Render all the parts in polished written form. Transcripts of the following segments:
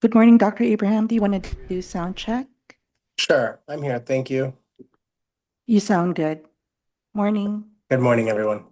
Good morning, Dr. Abraham. Do you want to do sound check? Sure, I'm here. Thank you. You sound good. Morning. Good morning, everyone.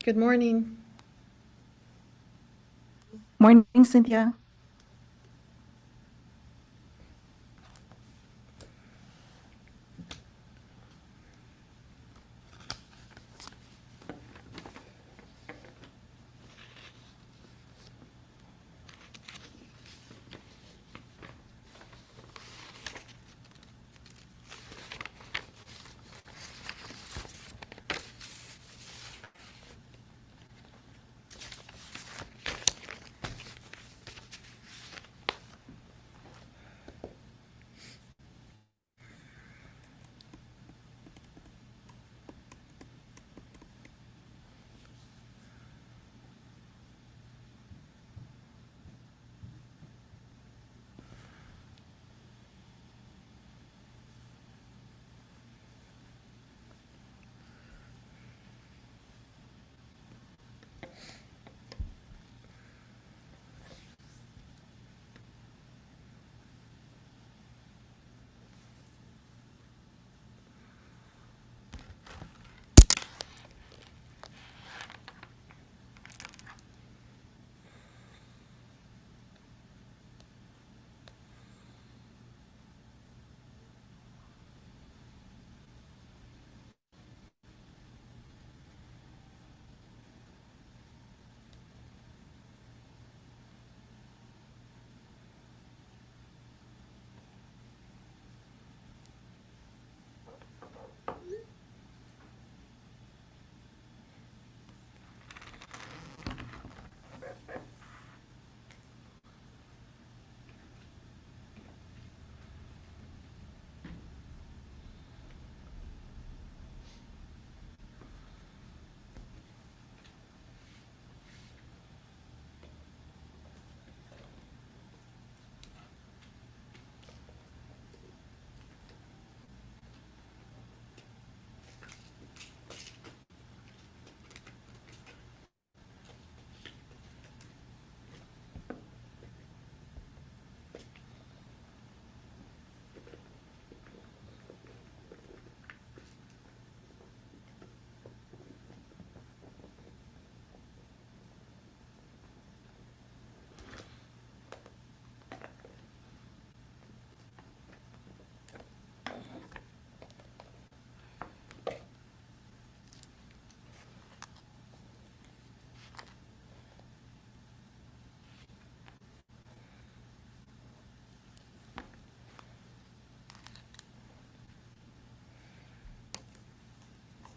Good morning. Morning, Cynthia.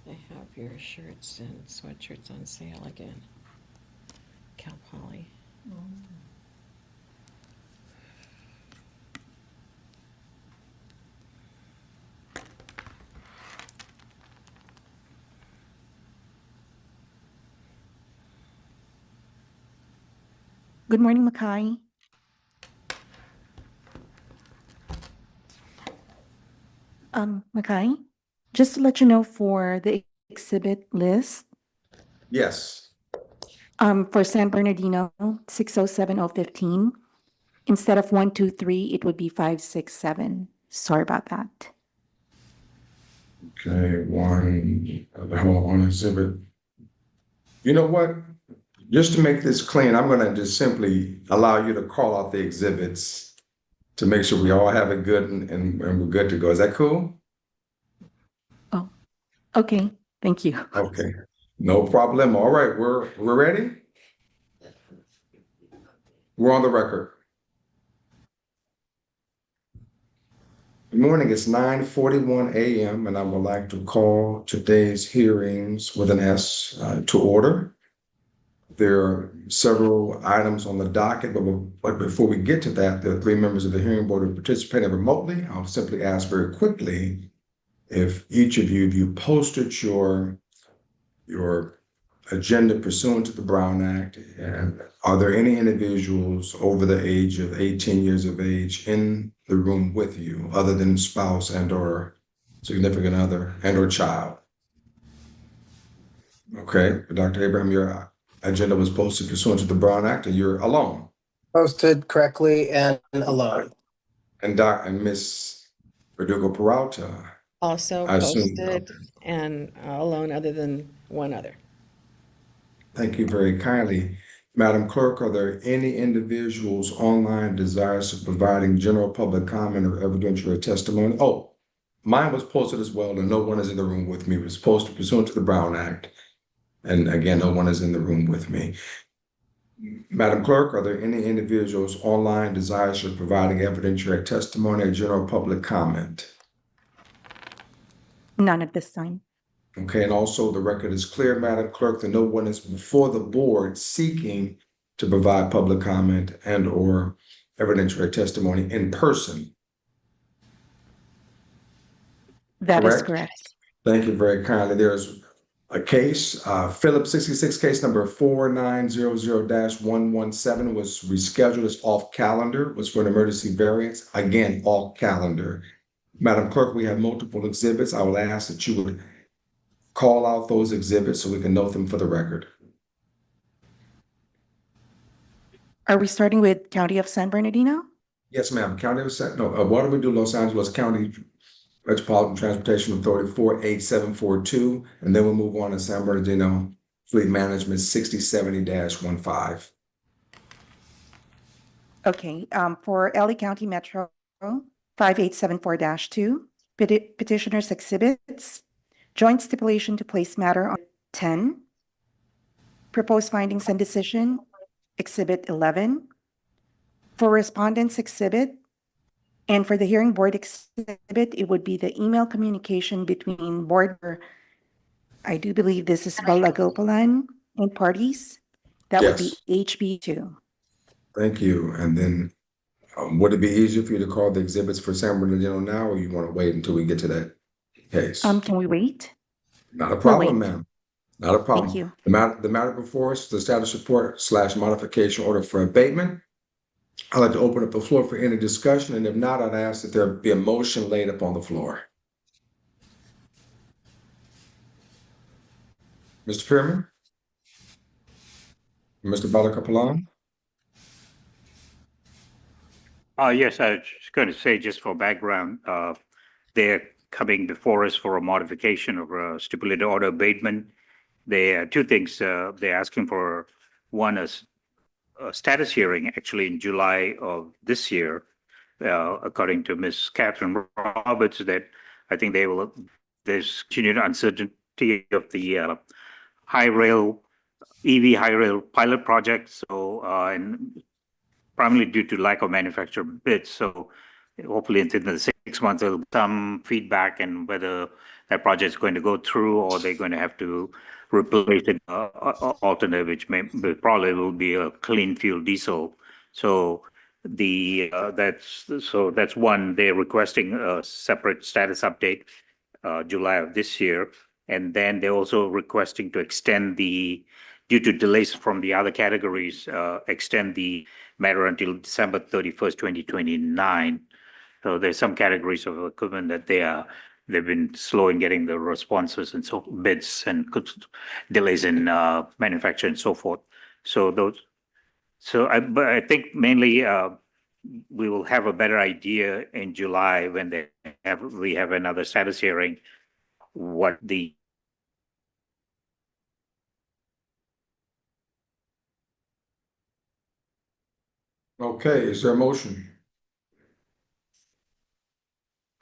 They have your shirts and sweatshirts on sale again. Cal Poly. Good morning, Makai. Makai, just to let you know for the exhibit list, Yes. for San Bernardino, 607015, instead of 123, it would be 567. Sorry about that. Okay, hold on exhibit. You know what? Just to make this clean, I'm gonna just simply allow you to call out the exhibits to make sure we all have it good and we're good to go. Is that cool? Oh, okay. Thank you. Okay, no problem. All right, we're ready. We're on the record. Good morning. It's 9:41 a.m. and I would like to call today's hearings with an S to order. There are several items on the docket, but before we get to that, the three members of the hearing board are participating remotely. I'll simply ask very quickly if each of you, if you posted your agenda pursuant to the Brown Act, and are there any individuals over the age of 18 years of age in the room with you, other than spouse and or significant other and or child? Okay, Dr. Abraham, your agenda was posted pursuant to the Brown Act, and you're alone. Posted correctly and alone. And Miss Verdugo Peralta, Also I assume. posted and alone other than one other. Thank you very kindly. Madam Clerk, are there any individuals online desirous of providing general public comment or evidentiary testimony? Oh, mine was posted as well, and no one is in the room with me. It was posted pursuant to the Brown Act. And again, no one is in the room with me. Madam Clerk, are there any individuals online desirous of providing evidentiary testimony or general public comment? None at this time. Okay, and also the record is clear, Madam Clerk, that no one is before the board seeking to provide public comment and or evidentiary testimony in person. That is Correct? correct. Thank you very kindly. There's a case, Phillips 66 case number 4900-117 was rescheduled as off calendar, was for an emergency variance, again, off calendar. Madam Clerk, we have multiple exhibits. I will ask that you would call out those exhibits so we can note them for the record. Are we starting with County of San Bernardino? Yes, ma'am. County of why don't we do Los Angeles County Metropolitan Transportation Authority 48742, and then we'll move on to San Bernardino Fleet Management 6070-15. Okay, for LA County Metro 5874-2, petitioners exhibits, joint stipulation to place matter on 10, proposed findings and decision, exhibit 11, for respondents exhibit, and for the hearing board exhibit, it would be the email communication between board, I do believe this is Balagopalan and parties. That would be HB2. Thank you. And then would it be easier for you to call the exhibits for San Bernardino now, or you want to wait until we get to that case? Can we wait? Not a problem, wait. ma'am. Not a problem. Thank you. The matter before us, the status report / modification order for abatement. I'd like to open up the floor for any discussion, and if not, I'd ask that there be a motion laid upon the floor. Mr. Pearman? Mr. Balakapalan? Yes, I was just going to say, just for background, they're coming before us for a modification of a stipulated order abatement. They two things they're asking for. One is a status hearing actually in July of this year, according to Ms. Catherine Roberts, that I think there's continued uncertainty of the EV high rail pilot project. So, and primarily due to lack of manufacturer bids. So hopefully within the 6 months, there'll be some feedback and whether that project is going to go through or they're going to have to replace it alternate, which probably will be a clean fuel diesel. So that's one. They're requesting a separate status update, July of this year, and then they're also requesting to extend due to delays from the other categories, extend the matter until December 31st, 2029. So there's some categories of equipment that they've been slow in getting the responses and so bids and delays in manufacture and so forth. But I think mainly we will have a better idea in July when we have another status hearing, what the Okay, is there a motion?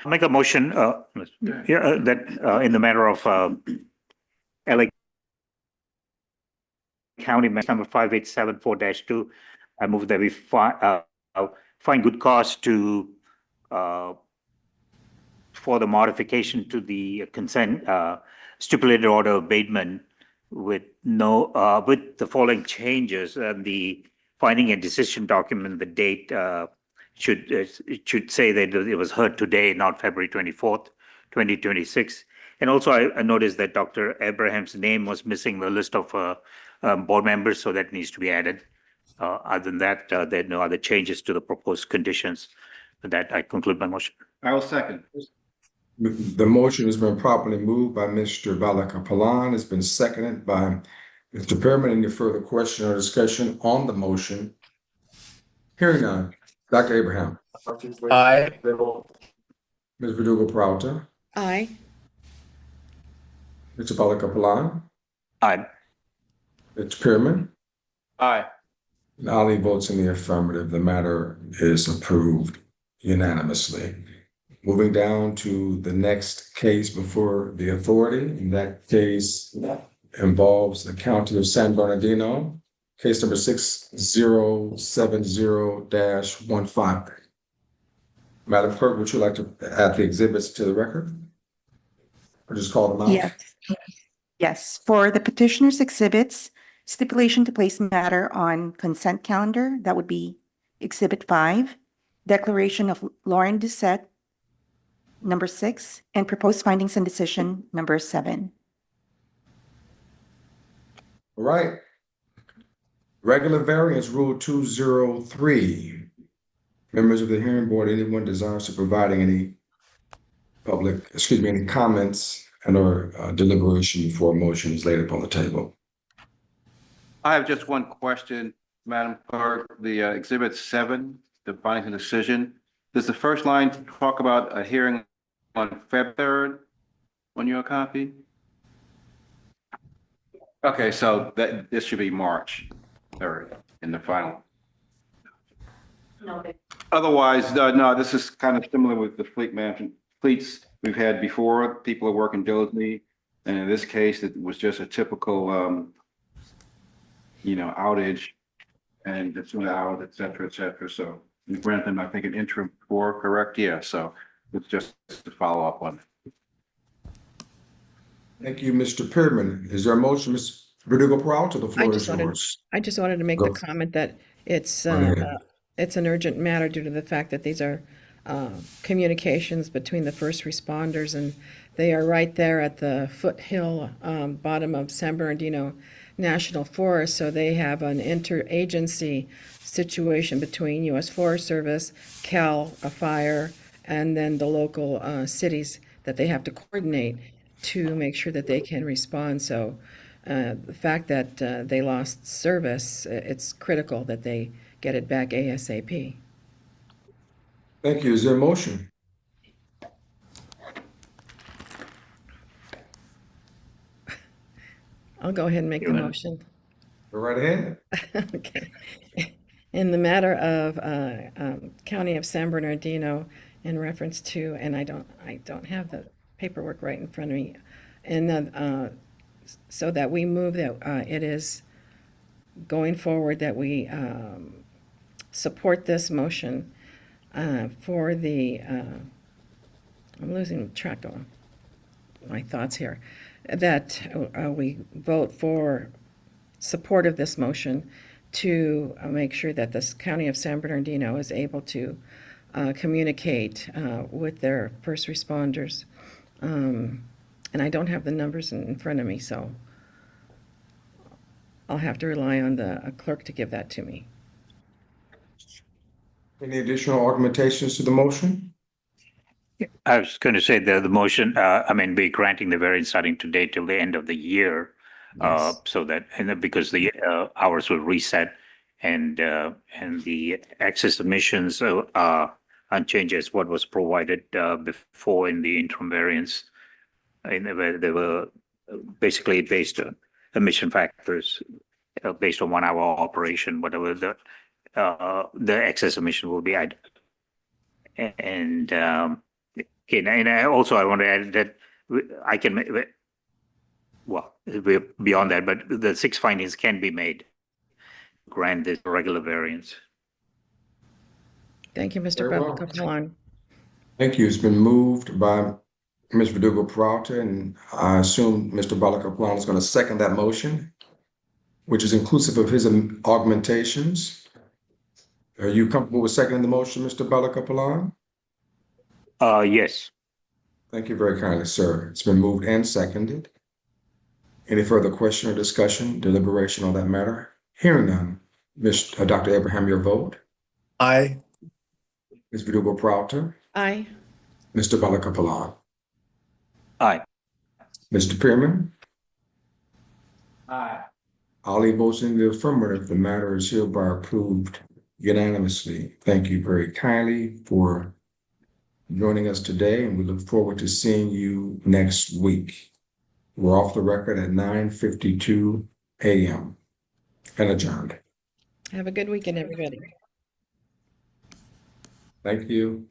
I'll make a motion that in the matter of LA County number 5874-2, I move that we find good cause to for the modification to the consent stipulated order abatement with the following changes. And the finding a decision document, the date it should say that it was heard today, not February 24th, 2026. And also I noticed that Dr. Abraham's name was missing the list of board members, so that needs to be added. Other than that, there are no other changes to the proposed conditions. With that, I conclude my motion. I will second. The motion has been properly moved by Mr. Balakapalan. It's been seconded by Mr. Pearman. Any further question or discussion on the motion? Hearing none. Dr. Abraham. Aye. Ms. Verdugo-Peralta. Aye. Mr. Balakapalan. Aye. Mr. Pearman? Aye. Ali votes in the affirmative. The matter is approved unanimously. Moving down to the next case before the authority, and that case involves the County of San Bernardino, case number 6070-15. Madam Clerk, would you like to add the exhibits to the record? Or just call them out? Yes. Yes, for the petitioner's exhibits, stipulation to place matter on consent calendar, that would be Exhibit 5, declaration of Lauren Doucette, number 6, and proposed findings and decision, number 7. All right. Regular variance rule 203. Members of the hearing board, anyone desires to provide any any comments and or deliberation before a motion is laid upon the table? I have just one question, Madam Clerk. The Exhibit 7, the findings and decision. Does the first line talk about a hearing on Feb 3rd on your copy? Okay, so this should be March 3rd in the final. Otherwise, no, this is kind of similar with the fleets we've had before. People are working diligently. And in this case, it was just a typical, outage and it's 2 hours, et cetera, et cetera. So we granted them, I think, an interim 4, correct? Yeah, so it's just to follow up on it. Thank you, Mr. Pearman. Is there a motion, Ms. Verdugo Peralta? The floor is yours. I just wanted to make Go. the comment that it's Go ahead. it's an urgent matter due to the fact that these are communications between the first responders, and they are right there at the foothill bottom of San Bernardino National Forest. So they have an interagency situation between U.S. Forest Service, Cal Fire, and then the local cities that they have to coordinate to make sure that they can respond. So the fact that they lost service, it's critical that they get it back ASAP. Thank you. Is there a motion? I'll go ahead and make the motion. Go right ahead. Okay. In the matter of County of San Bernardino, in reference to, and I don't have the paperwork right in front of me, and so that we move that it is going forward that we support this motion for the, I'm losing track of my thoughts here, that we vote for support of this motion to make sure that this County of San Bernardino is able to communicate with their first responders. And I don't have the numbers in front of me, so I'll have to rely on the clerk to give that to me. Any additional augmentations to the motion? I was going to say the motion, be granting the variance starting today till the end of the year. Yes. So that, and because the hours will reset and the excess emissions are unchanged as what was provided before in the interim variance. And they were basically based on emission factors based on 1 hour operation, whatever the excess emission will be. And I want to add that I can, well, we're beyond that, but the 6 findings can be made. Grant this regular variance. Thank you, Mr. Very well. Kaplan. Thank you. It's been moved by Ms. Verdugo Peralta, and I assume Mr. Balakaplan is going to second that motion, which is inclusive of his augmentations. Are you comfortable with seconding the motion, Mr. Balakaplan? Yes. Thank you very kindly, sir. It's been moved and seconded. Any further question or discussion, deliberation on that matter? Hearing none. Dr. Abraham, your vote. Aye. Ms. Verdugo Peralta. Aye. Mr. Balakaplan. Aye. Mr. Pearman. Aye. Ali votes in the affirmative. The matter is hereby approved unanimously. Thank you very kindly for joining us today, and we look forward to seeing you next week. We're off the record at 9:52 a.m. and adjourned. Have a good weekend, everybody. Thank you.